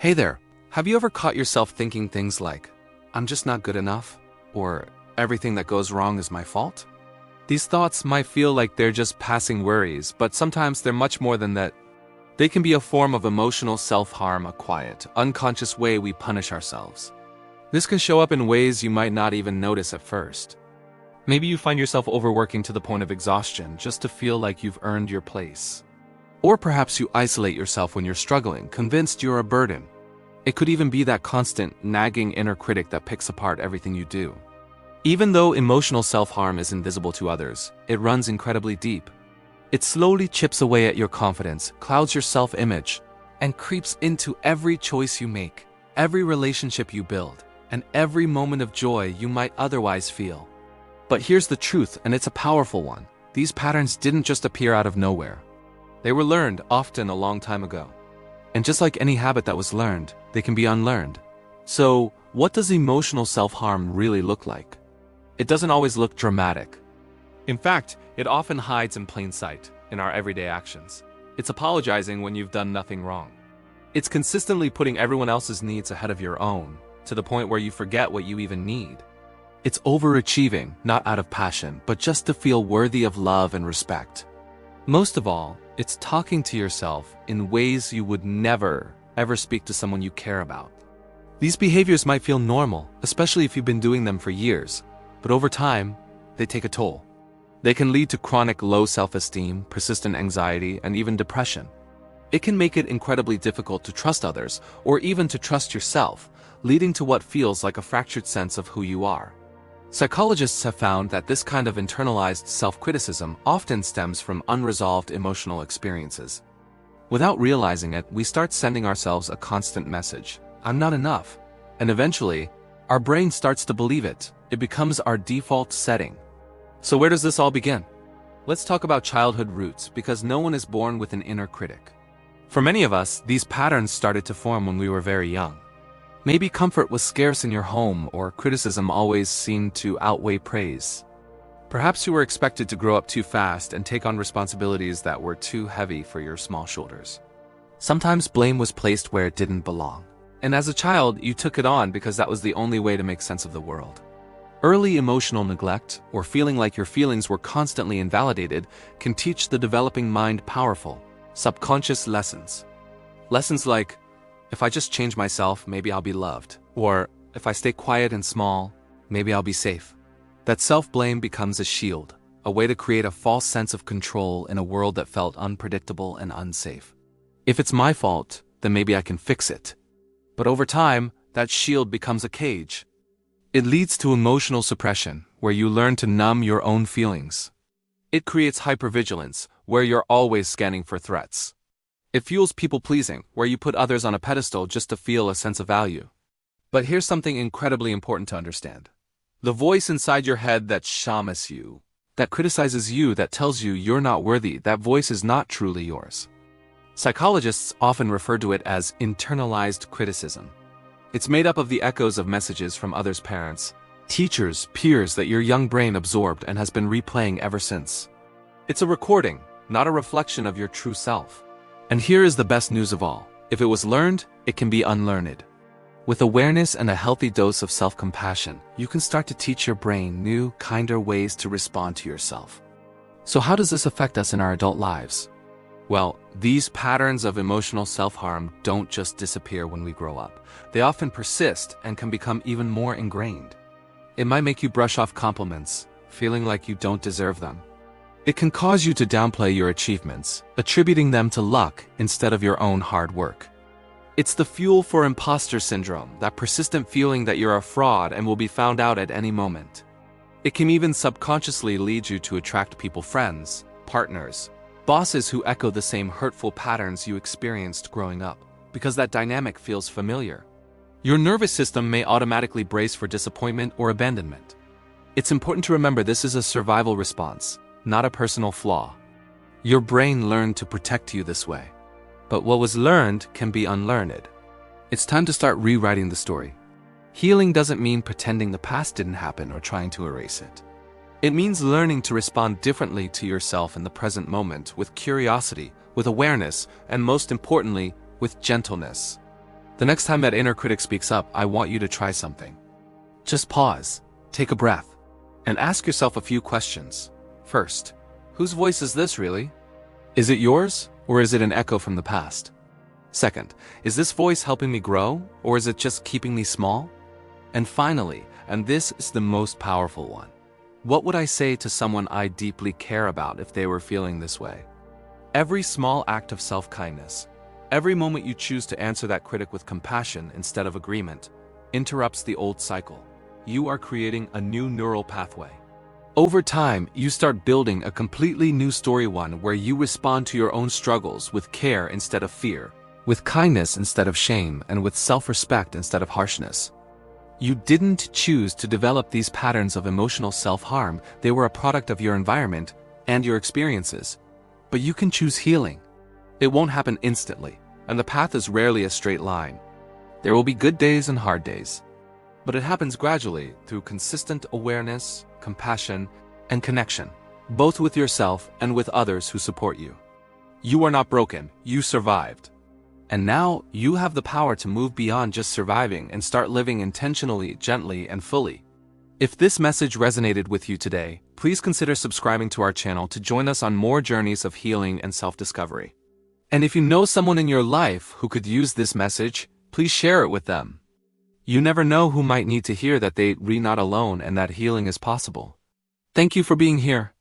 Hey there, have you ever caught yourself thinking things like, I'm just not good enough, or everything that goes wrong is my fault? These thoughts might feel like they're just passing worries, but sometimes they're much more than that. They can be a form of emotional self-harm, a quiet, unconscious way we punish ourselves. This can show up in ways you might not even notice at first. Maybe you find yourself overworking to the point of exhaustion just to feel like you've earned your place. Or perhaps you isolate yourself when you're struggling, convinced you're a burden. It could even be that constant, nagging inner critic that picks apart everything you do. Even though emotional self-harm is invisible to others, it runs incredibly deep. It slowly chips away at your confidence, clouds your self-image, and creeps into every choice you make, every relationship you build, and every moment of joy you might otherwise feel. But here's the truth, and it's a powerful one. These patterns didn't just appear out of nowhere. They were learned, often a long time ago. And just like any habit that was learned, they can be unlearned. So, what does emotional self-harm really look like? It doesn't always look dramatic. In fact, it often hides in plain sight, in our everyday actions. It's apologizing when you've done nothing wrong. It's consistently putting everyone else's needs ahead of your own, to the point where you forget what you even need. It's overachieving, not out of passion, but just to feel worthy of love and respect. Most of all, it's talking to yourself in ways you would never, ever speak to someone you care about. These behaviors might feel normal, especially if you've been doing them for years, but over time, they take a toll. They can lead to chronic low self-esteem, persistent anxiety, and even depression. It can make it incredibly difficult to trust others, or even to trust yourself, leading to what feels like a fractured sense of who you are. Psychologists have found that this kind of internalized self-criticism often stems from unresolved emotional experiences. Without realizing it, we start sending ourselves a constant message, I'm not enough. And eventually, our brain starts to believe it. It becomes our default setting. So where does this all begin? Let's talk about childhood roots, because no one is born with an inner critic. For many of us, these patterns started to form when we were very young. Maybe comfort was scarce in your home, or criticism always seemed to outweigh praise. Perhaps you were expected to grow up too fast and take on responsibilities that were too heavy for your small shoulders. Sometimes blame was placed where it didn't belong. And as a child, you took it on because that was the only way to make sense of the world. Early emotional neglect, or feeling like your feelings were constantly invalidated, can teach the developing mind powerful, subconscious lessons. Lessons like, if I just change myself, maybe I'll be loved. Or, if I stay quiet and small, maybe I'll be safe. That self-blame becomes a shield, a way to create a false sense of control in a world that felt unpredictable and unsafe. If it's my fault, then maybe I can fix it. But over time, that shield becomes a cage. It leads to emotional suppression, where you learn to numb your own feelings. It creates hypervigilance, where you're always scanning for threats. It fuels people-pleasing, where you put others on a pedestal just to feel a sense of value. But here's something incredibly important to understand. The voice inside your head that shames you, that criticizes you, that tells you you're not worthy, that voice is not truly yours. Psychologists often refer to it as internalized criticism. It's made up of the echoes of messages from others' parents, teachers, peers that your young brain absorbed and has been replaying ever since. It's a recording, not a reflection of your true self. And here is the best news of all. If it was learned, it can be unlearned. With awareness and a healthy dose of self-compassion, you can start to teach your brain new, kinder ways to respond to yourself. So how does this affect us in our adult lives? Well, these patterns of emotional self-harm don't just disappear when we grow up. They often persist and can become even more ingrained. It might make you brush off compliments, feeling like you don't deserve them. It can cause you to downplay your achievements, attributing them to luck instead of your own hard work. It's the fuel for imposter syndrome, that persistent feeling that you're a fraud and will be found out at any moment. It can even subconsciously lead you to attract friends, partners, bosses who echo the same hurtful patterns you experienced growing up, because that dynamic feels familiar. Your nervous system may automatically brace for disappointment or abandonment. It's important to remember this is a survival response, not a personal flaw. Your brain learned to protect you this way. But what was learned can be unlearned. It's time to start rewriting the story. Healing doesn't mean pretending the past didn't happen or trying to erase it. It means learning to respond differently to yourself in the present moment, with curiosity, with awareness, and most importantly, with gentleness. The next time that inner critic speaks up, I want you to try something. Just pause, take a breath, and ask yourself a few questions. First, whose voice is this really? Is it yours, or is it an echo from the past? Second, is this voice helping me grow, or is it just keeping me small? And finally, and this is the most powerful one, what would I say to someone I deeply care about if they were feeling this way? Every small act of self-kindness, every moment you choose to answer that critic with compassion instead of agreement, interrupts the old cycle. You are creating a new neural pathway. Over time, you start building a completely new story, one where you respond to your own struggles with care instead of fear, with kindness instead of shame, and with self-respect instead of harshness. You didn't choose to develop these patterns of emotional self-harm. They were a product of your environment and your experiences. But you can choose healing. It won't happen instantly, and the path is rarely a straight line. There will be good days and hard days. But it happens gradually through consistent awareness, compassion, and connection, both with yourself and with others who support you. You are not broken, you survived. And now you have the power to move beyond just surviving and start living intentionally, gently, and fully. If this message resonated with you today, please consider subscribing to our channel to join us on more journeys of healing and self-discovery. And if you know someone in your life who could use this message, please share it with them. You never know who might need to hear that they're not alone and that healing is possible. Thank you for being here.